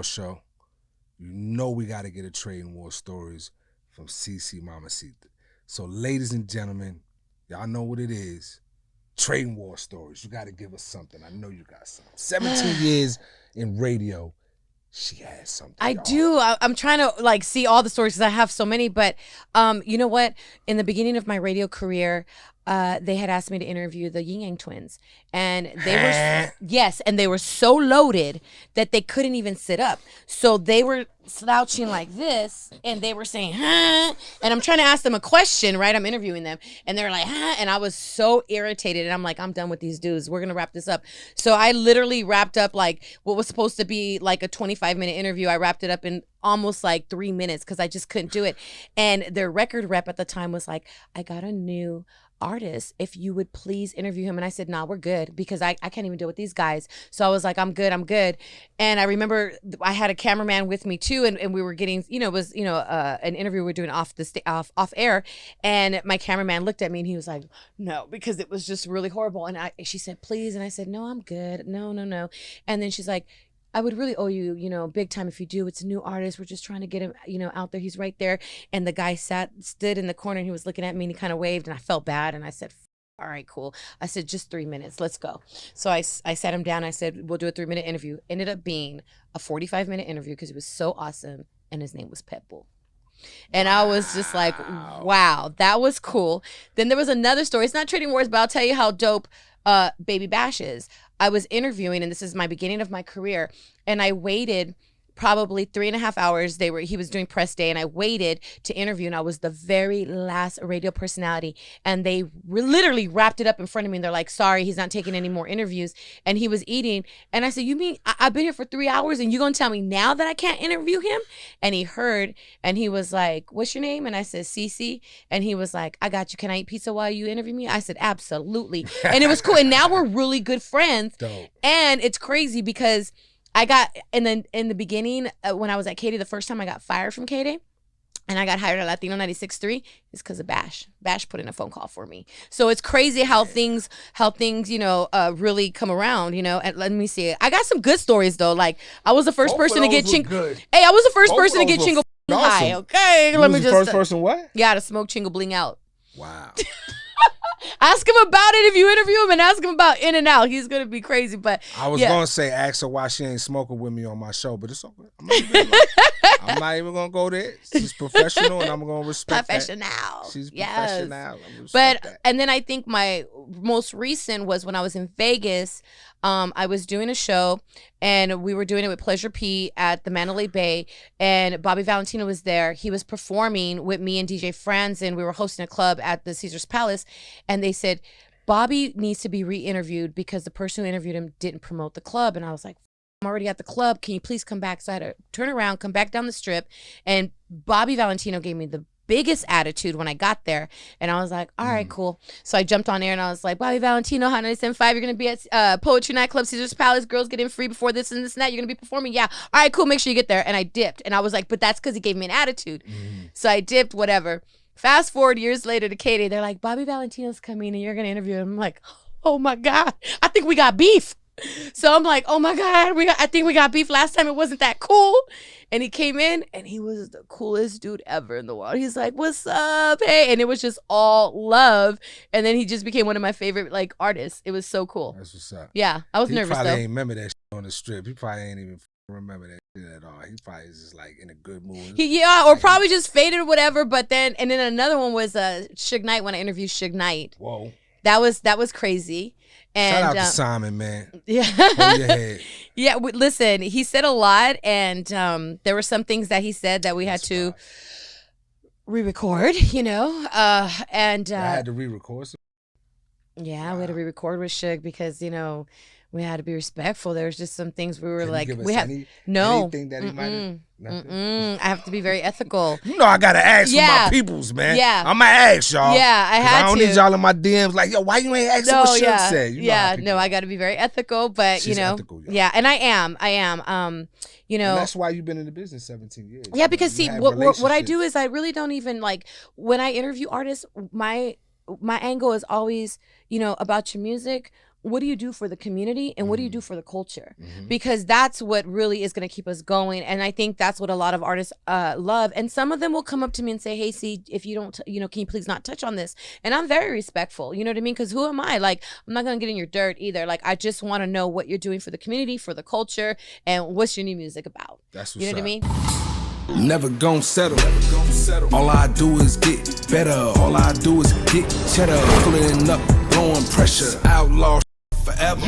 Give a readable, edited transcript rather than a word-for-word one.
War show. You know we got to get a Tradin War stories from CeCe Mamacita. So ladies and gentlemen, y'all know what it is. Tradin War stories. You got to give us something. I know you got something. 17 years in radio. She has something. I do. I'm trying to like see all the stories because I have so many. But you know what? In the beginning of my radio career, they had asked me to interview the Ying twins, and they were and they were so loaded that they couldn't even sit up. So they were slouching like this, and they were saying, huh? And I'm trying to ask them a question, right? I'm interviewing them, and they're like, huh? And I was so irritated, and I'm like, I'm done with these dudes. We're gonna wrap this up. So I literally wrapped up like what was supposed to be like a 25-minute interview. I wrapped it up in almost like 3 minutes because I just couldn't do it. And their record rep at the time was like, I got a new artist, if you would please interview him. And I said, nah, we're good, because I can't even deal with these guys. So I was like, I'm good. And I remember I had a cameraman with me too, and we were getting, it was, an interview we were doing off air, and my cameraman looked at me and he was like, no, because it was just really horrible. And she said, please. And I said, no, I'm good. No. And then she's like, I would really owe you, big time if you do. It's a new artist. We're just trying to get him, out there. He's right there. And the guy stood in the corner, and he was looking at me, and he kind of waved, and I felt bad. And I said, all right, cool. I said, just 3 minutes. Let's go. So I sat him down. I said, we'll do a 3-minute interview. Ended up being a 45-minute interview because he was so awesome. And his name was Pitbull. And I was just like, wow, that was cool. Then there was another story. It's not Trading Wars, but I'll tell you how dope Baby Bash is. I was interviewing, and this is my beginning of my career, and I waited probably 3.5 hours. He was doing press day, and I waited to interview, and I was the very last radio personality, and they literally wrapped it up in front of me, and they're like, sorry, he's not taking any more interviews. And he was eating, and I said, you mean I've been here for 3 hours and you're gonna tell me now that I can't interview him? And he heard, and he was like, what's your name? And I said, CeCe. And he was like, I got you. Can I eat pizza while you interview me? I said, absolutely. And it was cool. And now we're really good friends. Dope. And it's crazy because I got, in the beginning, when I was at K.D., the first time I got fired from K.D., and I got hired at Latino 96.3, is because of Bash. Bash put in a phone call for me. So it's crazy how things, really come around, And let me see. I got some good stories, though. Like, I was the first person to get Chingo. Hey, I was the first person to get Chingo high, okay? Let me just. First person what? Yeah, to smoke Chingo Bling out. Wow. Ask him about it if you interview him, and ask him about In and Out. He's gonna be crazy. But I was gonna say, ask her why she ain't smoking with me on my show, but it's okay. I'm not even gonna go there. She's professional, and I'm gonna respect professional. That. She's yes. professional. And then I think my most recent was when I was in Vegas. I was doing a show, and we were doing it with Pleasure P at the Mandalay Bay, and Bobby Valentino was there. He was performing with me and DJ Franz, and we were hosting a club at the Caesar's Palace, and they said, Bobby needs to be re-interviewed because the person who interviewed him didn't promote the club. And I was like, I'm already at the club. Can you please come back? So I had to turn around, come back down the strip, and Bobby Valentino gave me the biggest attitude when I got there, and I was like, all right, cool. So I jumped on air, and I was like, Bobby Valentino, Hot 97.5, you're gonna be at Poetry Nightclub, Caesar's Palace, girls get in free before this and this and that, you're gonna be performing. Yeah, all right, cool, make sure you get there. And I dipped, and I was like, but that's because he gave me an attitude. So I dipped, whatever. Fast forward years later to Katie, they're like, Bobby Valentino's coming and you're gonna interview him. I'm like, oh my God, I think we got beef. So I'm like, oh my God, I think we got beef. Last time it wasn't that cool. And he came in, and he was the coolest dude ever in the world. He's like, what's up? Hey. And it was just all love. And then he just became one of my favorite artists. It was so cool. That's what's up. Yeah, I was nervous though. He probably ain't remember that shit on the strip. He probably ain't even remember that shit at all. He probably is just like in a good mood. Or probably just faded or whatever. But then another one was Suge Knight, when I interviewed Suge Knight. Whoa. That was crazy. And, shout out to Simon, man. Yeah. Hold your head. Yeah, listen, he said a lot, and there were some things that he said that we had to re-record, and I had to re-record some? Yeah, we had to re-record with Suge because, we had to be respectful. There was just some things we were Can like, you give us we have anything that he might have. I have to be very ethical. I gotta ask for my peoples, man. Yeah, I'm gonna ask y'all. Yeah, I had to. I don't need y'all in my DMs like, yo, why you ain't asking what Suge said? I got to be very ethical, but She's ethical, and I am. And that's why you've been in the business 17 years. Yeah, because see, what I do is I really don't even when I interview artists, my angle is always, about your music, what do you do for the community and what do you do for the culture? Because that's what really is going to keep us going. And I think that's what a lot of artists love. And some of them will come up to me and say, hey, C, if you don't, can you please not touch on this? And I'm very respectful, you know what I mean? Because who am I? Like, I'm not going to get in your dirt either. Like, I just want to know what you're doing for the community, for the culture, and what's your new music about. That's you know what I mean? Never gon' settle. All I do is get better. All I do is get cheddar. Pulling up, blowing pressure. Outlaw forever.